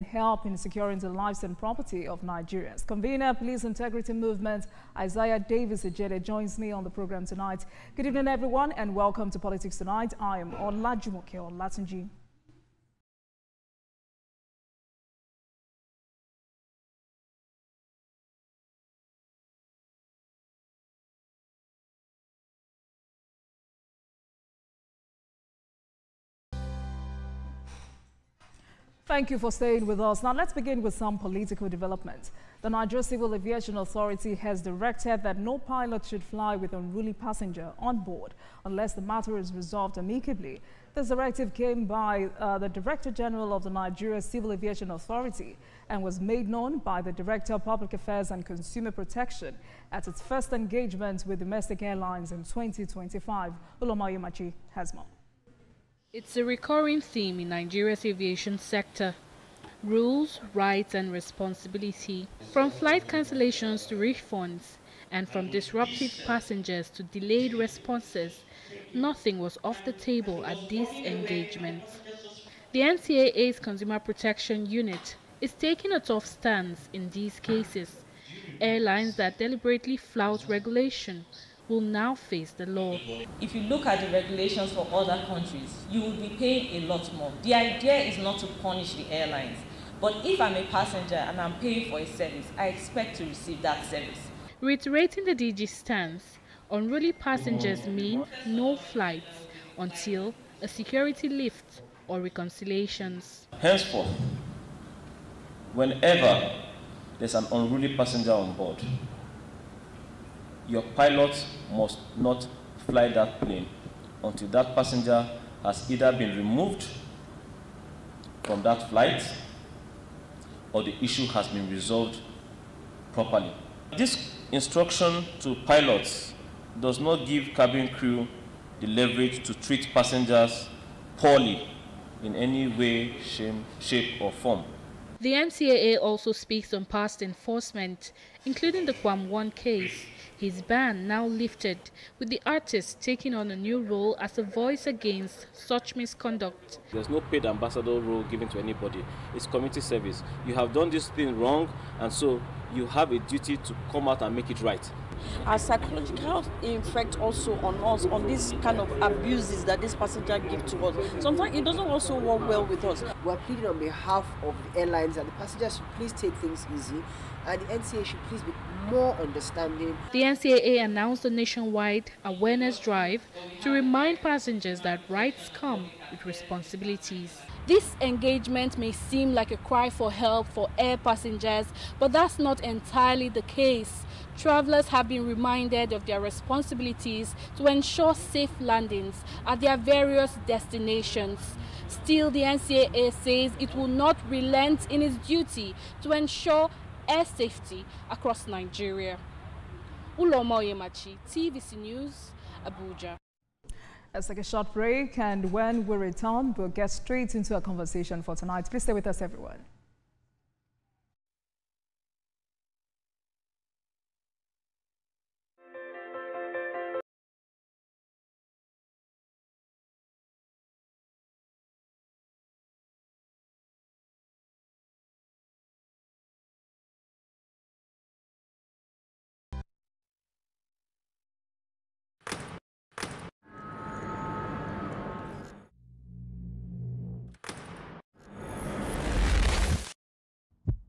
help in securing the lives and property of Nigerians. Convener Police Integrity Movement Convener Davies Ijele joins me on the program tonight. Good evening, everyone, and welcome to Politics Tonight. I am Olajumoke Olatunji. Thank you for staying with us. Now let's begin with some political developments. The Nigeria Civil Aviation Authority has directed that no pilot should fly with unruly passenger on board unless the matter is resolved amicably. This directive came by the Director General of the Nigeria Civil Aviation Authority and was made known by the Director of Public Affairs and Consumer Protection at its first engagement with domestic airlines in 2025. Ulomayo Machi has more. It's a recurring theme in Nigeria's aviation sector. Rules, rights and responsibility. From flight cancellations to refunds, and from disruptive passengers to delayed responses, nothing was off the table at this engagement. The NCAA's Consumer Protection Unit is taking a tough stance in these cases. Airlines that deliberately flout regulation will now face the law. If you look at the regulations for other countries, you will be paying a lot more. The idea is not to punish the airlines, but if I'm a passenger and I'm paying for a service, I expect to receive that service. Reiterating the DG's stance, unruly passengers mean no flights until a security lift or reconciliations. Henceforth, whenever there's an unruly passenger on board, your pilot must not fly that plane until that passenger has either been removed from that flight or the issue has been resolved properly. This instruction to pilots does not give cabin crew the leverage to treat passengers poorly in any way, shape or form. The NCAA also speaks on past enforcement, including the Kwam 1 case. His ban now lifted, with the artist taking on a new role as a voice against such misconduct. There's no paid ambassador role given to anybody. It's community service. You have done this thing wrong, and so you have a duty to come out and make it right. Our psychological effect also on us, on these kind of abuses that this passenger give to us. Sometimes it doesn't also work well with us. We're pleading on behalf of the airlines and the passengers should please take things easy, and the NCAA should please be more understanding. The NCAA announced a nationwide awareness drive to remind passengers that rights come with responsibilities. This engagement may seem like a cry for help for air passengers, but that's not entirely the case. Travelers have been reminded of their responsibilities to ensure safe landings at their various destinations. Still, the NCAA says it will not relent in its duty to ensure air safety across Nigeria. Ulomayo Machi, TVC News, Abuja. Let's take a short break, and when we return, we'll get straight into a conversation for tonight. Please stay with us, everyone.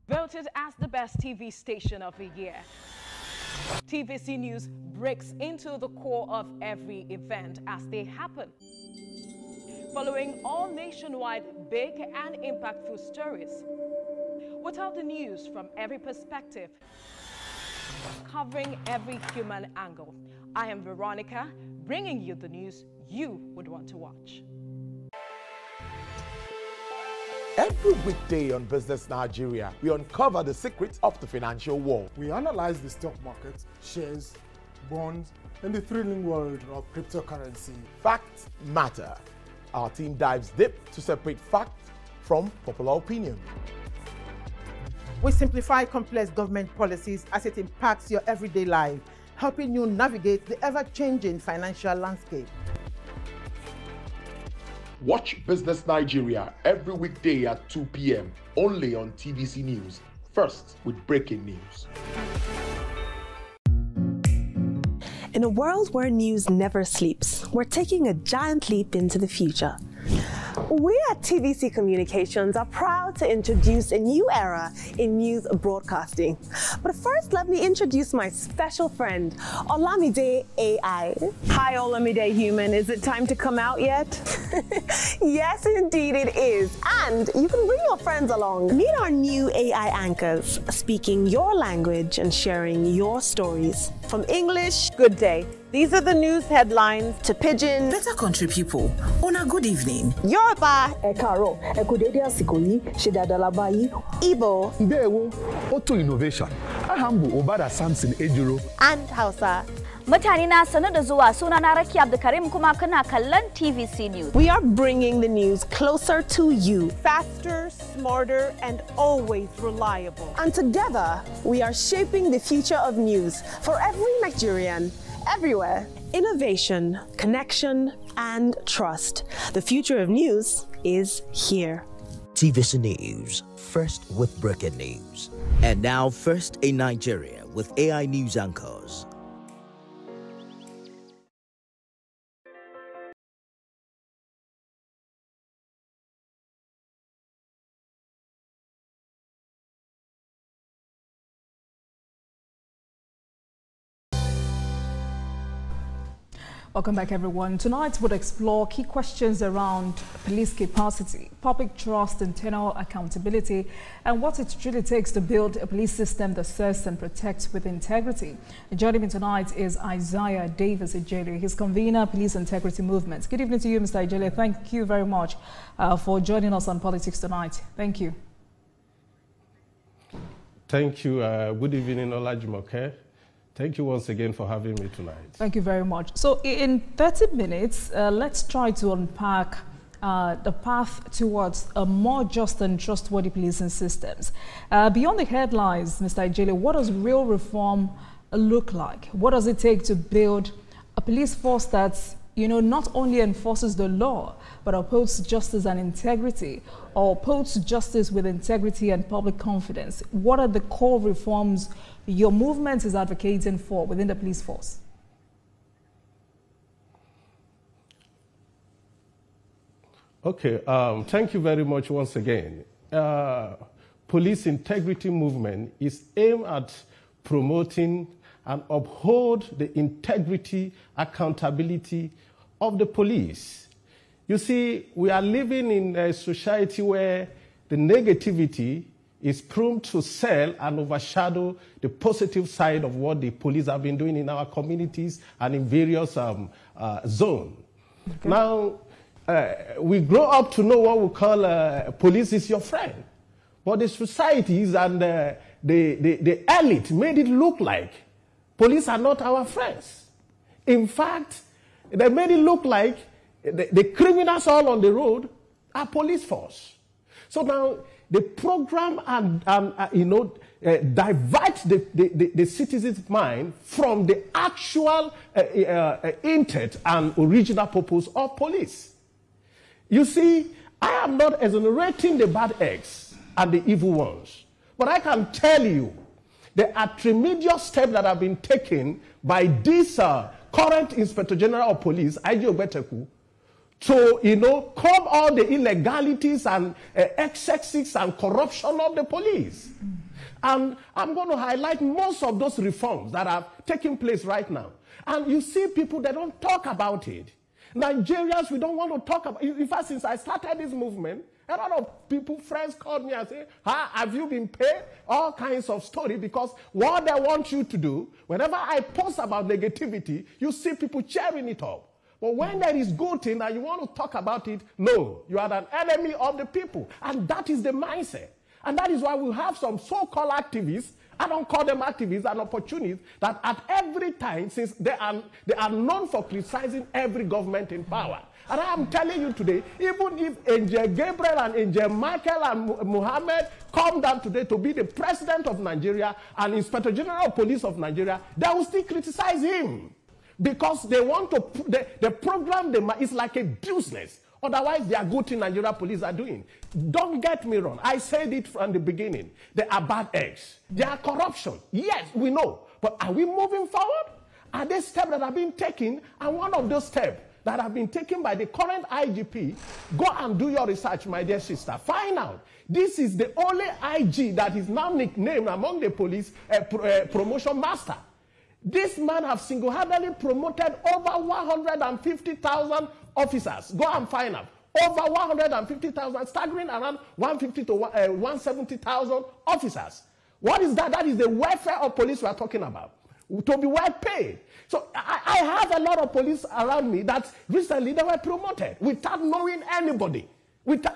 Voted as the best TV station of the year. TVC News breaks into the core of every event as they happen. Following all nationwide big and impactful stories. Without the news from every perspective. Covering every human angle. I am Veronica, bringing you the news you would want to watch. Every weekday on Business Nigeria, we uncover the secrets of the financial world. We analyze the stock market, shares, bonds, and the thrilling world of cryptocurrency. Facts matter. Our team dives deep to separate fact from popular opinion. We simplify complex government policies as it impacts your everyday life, helping you navigate the ever-changing financial landscape. Watch Business Nigeria every weekday at 2 p.m. only on TVC News. First with breaking news. In a world where news never sleeps, we're taking a giant leap into the future. We at TVC Communications are proud to introduce a new era in news broadcasting. But first, let me introduce my special friend, Olamide AI. Hi, Olamide Human. Is it time to come out yet? Yes, indeed it is. And you can bring your friends along. Meet our new AI anchors, speaking your language and sharing your stories. From English, good day. These are the news headlines, to Pidgin, better country people, on a good evening. Yoruba, Ekaro, Ekudede Asikoyi, Shedadalabayi, Igbo, Ndewo, Auto Innovation, Ahambu Obada Samson Ejuro, and Hausa. Mutane na sanu da zuwa, sunana Rakia Abdulkarim kuma kana kallon TVC News. We are bringing the news closer to you. Faster, smarter, and always reliable. And together, we are shaping the future of news for every Nigerian, everywhere. Innovation, connection, and trust. The future of news is here. TVC News, first with breaking news. And now first in Nigeria with AI news anchors. Welcome back, everyone. Tonight we'll explore key questions around police capacity, public trust, internal accountability, and what it truly takes to build a police system that serves and protects with integrity. Joining me tonight is IGP Davies Ijele. He's convener Police Integrity Movement. Good evening to you, Mr. Ijele. Thank you very much for joining us on Politics Tonight. Thank you. Thank you. Good evening, Olajumoke. Thank you once again for having me tonight. Thank you very much. So in 30 minutes, let's try to unpack the path towards a more just and trustworthy policing systems. Beyond the headlines, Mr. Ijele, what does real reform look like? What does it take to build a police force that's, not only enforces the law, but upholds justice and integrity, or upholds justice with integrity and public confidence? What are the core reforms your movement is advocating for within the police force? Okay, thank you very much once again. Police integrity movement is aimed at promoting and uphold the integrity, accountability of the police. You see, we are living in a society where the negativity is prone to sell and overshadow the positive side of what the police have been doing in our communities and in various zones. Okay. Now, we grow up to know what we call police is your friend. But the societies and the elite made it look like police are not our friends. In fact, they made it look like the criminals all on the road are police force. So now the program divert the citizen's mind from the actual intent and original purpose of police. You see, I am not exonerating the bad eggs and the evil ones, but I can tell you there are tremendous steps that have been taken by this current Inspector General of Police, IGP Egbetokun, to curb all the illegalities and excesses and corruption of the police. And I'm going to highlight most of those reforms that are taking place right now. And you see people, they don't talk about it. Nigerians, we don't want to talk about it. In fact, since I started this movement, a lot of people, friends called me and say, have you been paid? All kinds of story, because what they want you to do, whenever I post about negativity, you see people cheering it up. But when there is good thing and you want to talk about it, no, you are an enemy of the people. And that is the mindset. And that is why we have some so-called activists, I don't call them activists, and opportunists, that at every time, since they are known for criticizing every government in power. And I am telling you today, even if Angel Gabriel and Angel Michael and Muhammad come down today to be the president of Nigeria and Inspector General of Police of Nigeria, they will still criticize him. Because they want to, the program is like a business Otherwise, they are good thing Nigeria police are doing. Don't get me wrong. I said it from the beginning. They are bad eggs. They are corruption. Yes, we know. But are we moving forward? Are there steps that have been taken? And one of those steps that have been taken by the current IGP, go and do your research, my dear sister. Find out. This is the only IG that is now nicknamed among the police promotion master. This man has single-handedly promoted over 150,000 officers. Go and find out. Over 150,000, staggering around 150 to 170,000 officers. What is that? That is the welfare of police we are talking about. To be well paid. So I have a lot of police around me that recently they were promoted without knowing anybody.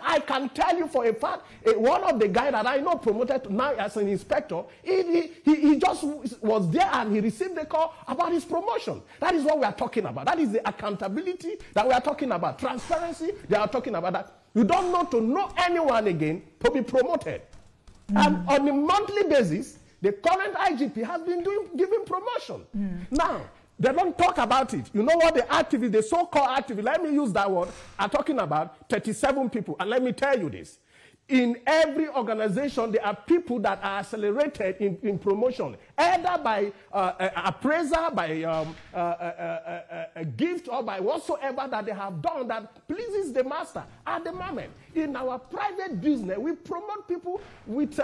I can tell you for a fact, one of the guys that I know promoted now as an inspector, he just was there and he received the call about his promotion. That is what we are talking about. That is the accountability that we are talking about. Transparency, they are talking about that. You don't know to know anyone again to be promoted. And on a monthly basis, the current IGP has been giving promotion. Now, they don't talk about it. You know what the activists, the so-called activists, let me use that word, are talking about 37 people. And let me tell you this. In every organization, there are people that are accelerated in promotion, either by appraisal, by a gift, or by whatsoever that they have done that pleases the master. At the moment, in our private business, we promote people with,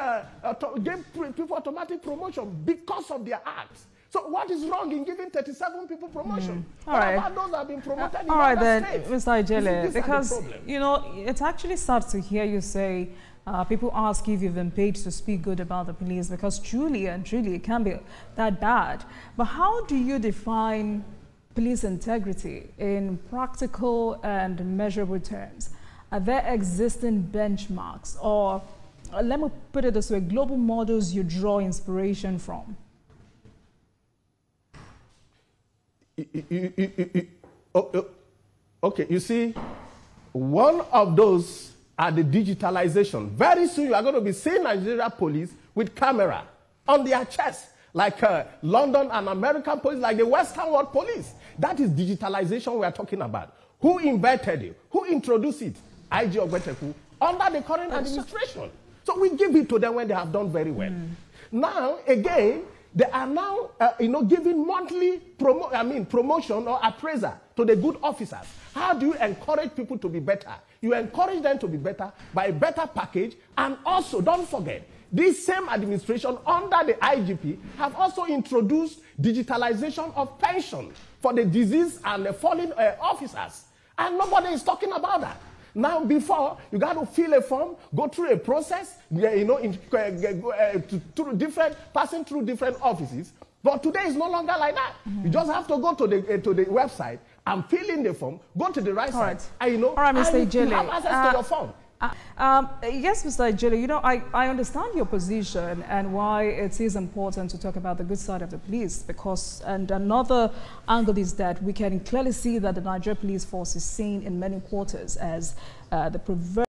give people automatic promotion because of their acts. So what is wrong in giving 37 people promotion? All right. What about those that have been promoted in all right other then, states? Mr. Ijele, because, problem. you know, it's actually sad to hear you say people ask if you've been paid to speak good about the police, because truly and truly it can be that bad. But how do you define police integrity in practical and measurable terms? Are there existing benchmarks, or let me put it this way, global models you draw inspiration from? Okay, you see, one of those are the digitalization. Very soon you are going to be seeing Nigeria police with camera on their chest, like London and American police, like the Western world police. That is digitalization we are talking about. Who invented it? Who introduced it? IG Egbetokun, under the current administration. So we give it to them when they have done very well. Now, again, they are now, giving monthly promotion or appraisal to the good officers. How do you encourage people to be better? You encourage them to be better by a better package, and also, don't forget, this same administration under the IGP have also introduced digitalization of pension for the diseased and the fallen officers. And nobody is talking about that. Now, before, you got to fill a form, go through a process, passing through different offices. But today is no longer like that. You just have to go to the website and fill in the form, go to the right side, and all right, Mr. Ijele, you have access to your form. Yes, Mr. Ijele, I understand your position and why it is important to talk about the good side of the police, because, and another angle is that we can clearly see that the Nigeria police force is seen in many quarters as the preferred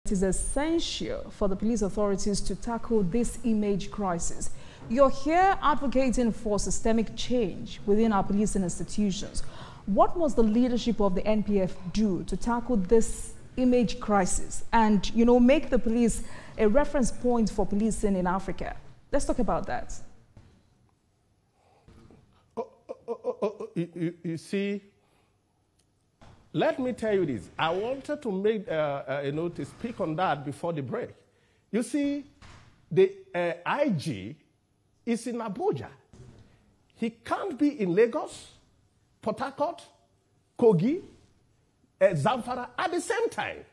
It is essential for the police authorities to tackle this image crisis. You're here advocating for systemic change within our policing institutions. What must the leadership of the NPF do to tackle this image crisis and, make the police a reference point for policing in Africa? Let's talk about that. You see, let me tell you this. I wanted to make, to speak on that before the break. You see, the IG is in Abuja. He can't be in Lagos, Port Harcourt, Kogi, Zamfara at the same time.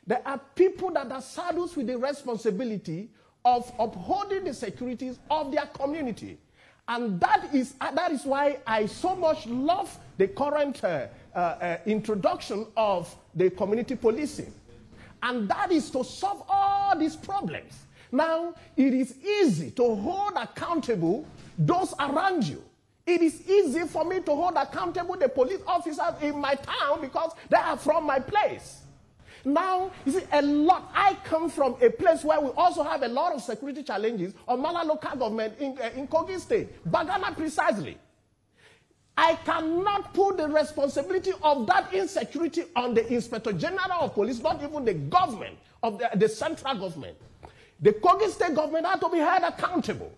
There are people that are saddled with the responsibility of upholding the securities of their community. And that is why I so much love the current introduction of the community policing. And that is to solve all these problems. Now, it is easy to hold accountable those around you. It is easy for me to hold accountable the police officers in my town because they are from my place. Now, you see, a lot. I come from a place where we also have a lot of security challenges on Mala local government in Kogi State, Bagana precisely. I cannot put the responsibility of that insecurity on the Inspector General of Police, not even the government, of the central government. The Kogi State government had to be held accountable.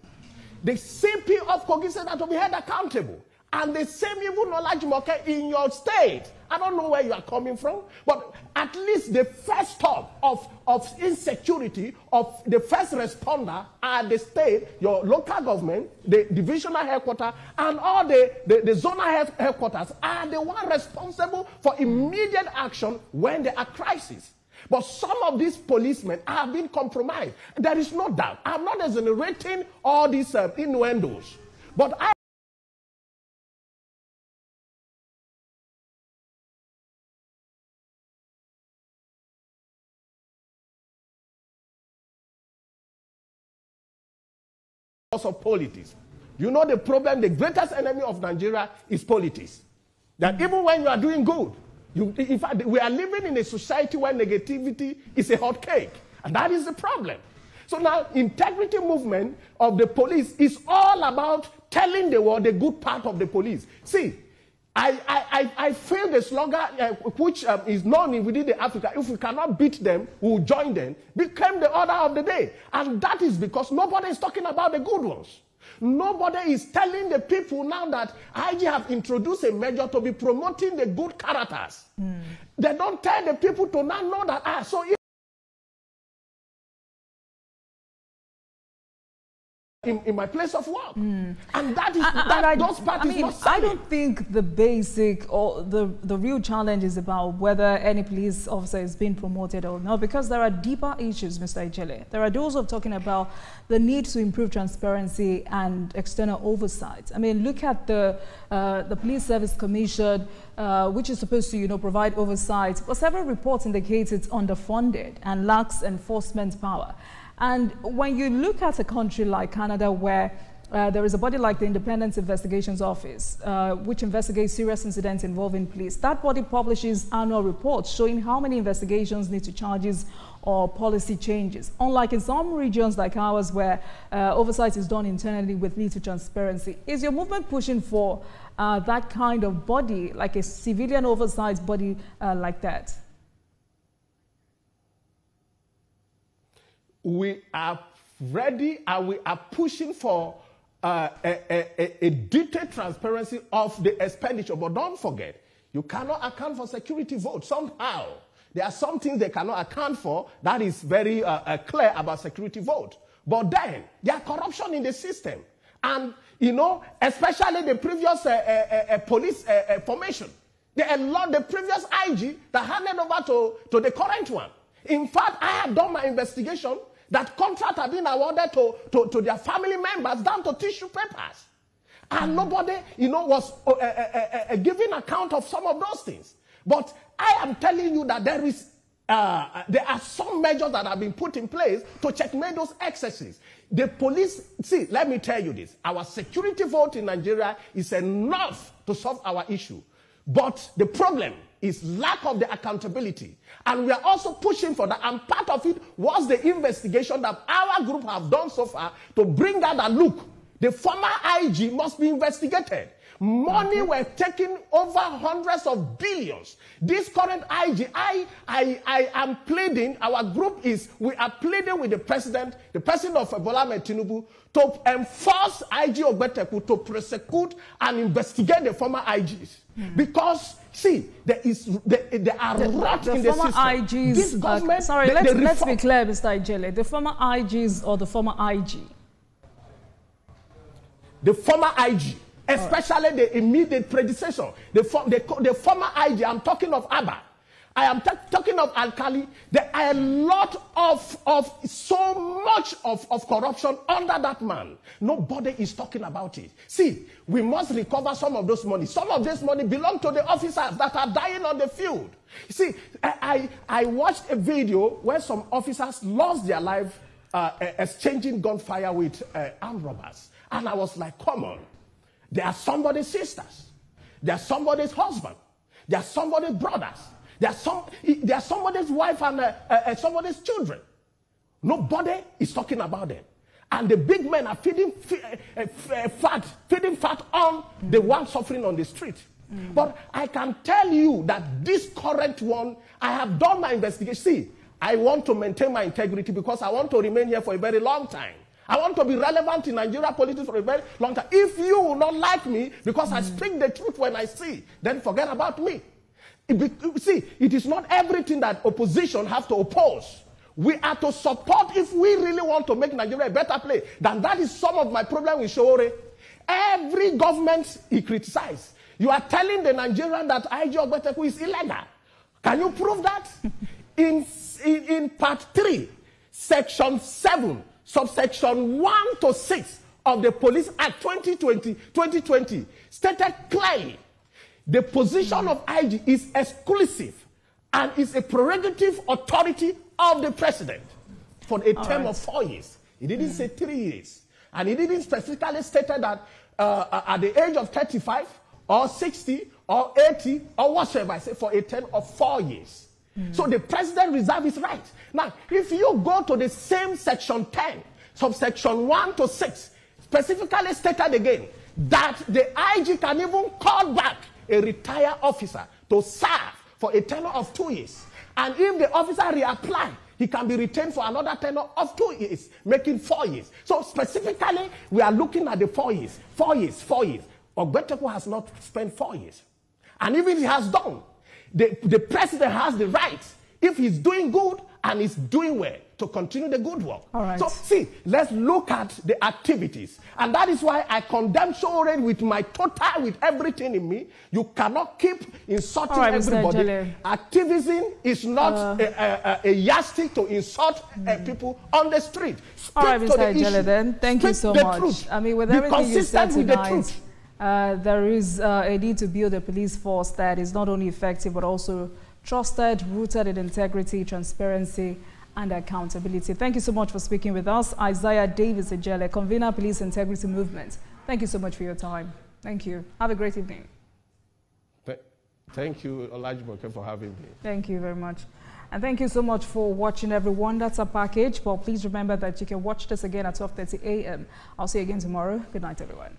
The CP of Kogi State had to be held accountable. And the same even knowledge market in your state. I don't know where you are coming from, but at least the first stop of insecurity of the first responder are the state, your local government, the divisional headquarters, and all the zonal headquarters are the one responsible for immediate action when there are crises. But some of these policemen have been compromised. There is no doubt. I'm not exonerating all these innuendos, but of politics. You know the problem, the greatest enemy of Nigeria is politics. That even when you are doing good, in fact, we are living in a society where negativity is a hot cake. And that is the problem. So now, integrity movement of the police is all about telling the world the good part of the police. See, I feel the slogan, which is known within the Africa, if we cannot beat them, we'll join them, became the order of the day. And that is because nobody is talking about the good ones. Nobody is telling the people now that IG have introduced a measure to be promoting the good characters. They don't tell the people to now know that, so if in my place of work. And that is, those parties not selling. I don't think the basic or the real challenge is about whether any police officer is being promoted or not, because there are deeper issues, Mr. Ijele. There are those who are talking about the need to improve transparency and external oversight. I mean, look at the Police Service Commission, which is supposed to, provide oversight. But several reports indicate it's underfunded and lacks enforcement power. And when you look at a country like Canada, where there is a body like the Independent Investigations Office, which investigates serious incidents involving police, that body publishes annual reports showing how many investigations lead to charges or policy changes. Unlike in some regions like ours, where oversight is done internally with little transparency. Is your movement pushing for that kind of body, like a civilian oversight body like that? We are ready and we are pushing for a detailed transparency of the expenditure. But don't forget, you cannot account for security votes. Somehow, there are some things they cannot account for that is very clear about security vote. But then, there are corruption in the system. And, especially the previous police formation. There are a lot, the previous IG that handed over to the current one. In fact, I have done my investigation that contracts have been awarded to their family members down to tissue papers. And nobody, was giving account of some of those things. But I am telling you that there are some measures that have been put in place to checkmate those excesses. The police, see, let me tell you this. Our security vote in Nigeria is enough to solve our issue. But the problem is lack of the accountability. And we are also pushing for that. And part of it was the investigation that our group have done so far to bring out that, look, the former IG must be investigated. Money were taken over hundreds of billions. This current IG, I am pleading, our group we are pleading with the president of Bola Ahmed Tinubu to enforce IG Egbetokun to prosecute and investigate the former IGs. Because, see, there are rot in the system. IGs, this government, sorry, let's be clear, Mr. Ijele. The former IGs or the former IG? The former IG. Especially the immediate predecessor, the former IG. I'm talking of Abba. I am talking of Alkali. There are a lot of so much of corruption under that man. Nobody is talking about it. See, we must recover some of those money. Some of this money belongs to the officers that are dying on the field. See, I watched a video where some officers lost their life exchanging gunfire with armed robbers. And I was like, come on. They are somebody's sisters. They are somebody's husband. They are somebody's brothers. They are somebody's wife and somebody's children. Nobody is talking about them. And the big men are feeding fat on the ones suffering on the street. But I can tell you that this current one, I have done my investigation. See, I want to maintain my integrity because I want to remain here for a very long time. I want to be relevant in Nigeria politics for a very long time. If you will not like me because I speak the truth when I see, then forget about me. See, it is not everything that opposition have to oppose. We are to support if we really want to make Nigeria a better place. Then that is some of my problem with Showore. Every government he criticizes. You are telling the Nigerian that IGP Egbetokun is illegal. Can you prove that? In part 3, section 7, subsection 1 to 6 of the Police Act 2020 stated clearly the position of IG is exclusive and is a prerogative authority of the president for a term of 4 years. He didn't say 3 years. And he didn't specifically state that at the age of 35 or 60 or 80 or whatsoever, I say for a term of 4 years. So the president reserves his right. Now, if you go to the same section 10, subsection 1 to 6, specifically stated again that the IG can even call back a retired officer to serve for a tenure of 2 years. And if the officer reapply, he can be retained for another tenure of 2 years, making 4 years. So specifically, we are looking at the 4 years, 4 years, 4 years. Egbetokun has not spent 4 years. And even if he has done, the president has the right, if he's doing good and he's doing well, to continue the good work. All right. So, see, let's look at the activities. And that is why I condemn Showore with my total, with everything in me. You cannot keep insulting everybody. Activism is not a yardstick to insult people on the street. All right, Mr. Ijele, then. Thank you so much. Truth. I mean, with everything you said tonight, there is a need to build a police force that is not only effective, but also trusted, rooted in integrity, transparency, and accountability. Thank you so much for speaking with us. Convener Davies Ijele, Convener Police Integrity Movement. Thank you so much for your time. Thank you. Have a great evening. Thank you, Olajumoke, for having me. Thank you very much. And thank you so much for watching, everyone. That's our package. But please remember that you can watch this again at 12:30 a.m. I'll see you again tomorrow. Good night, everyone.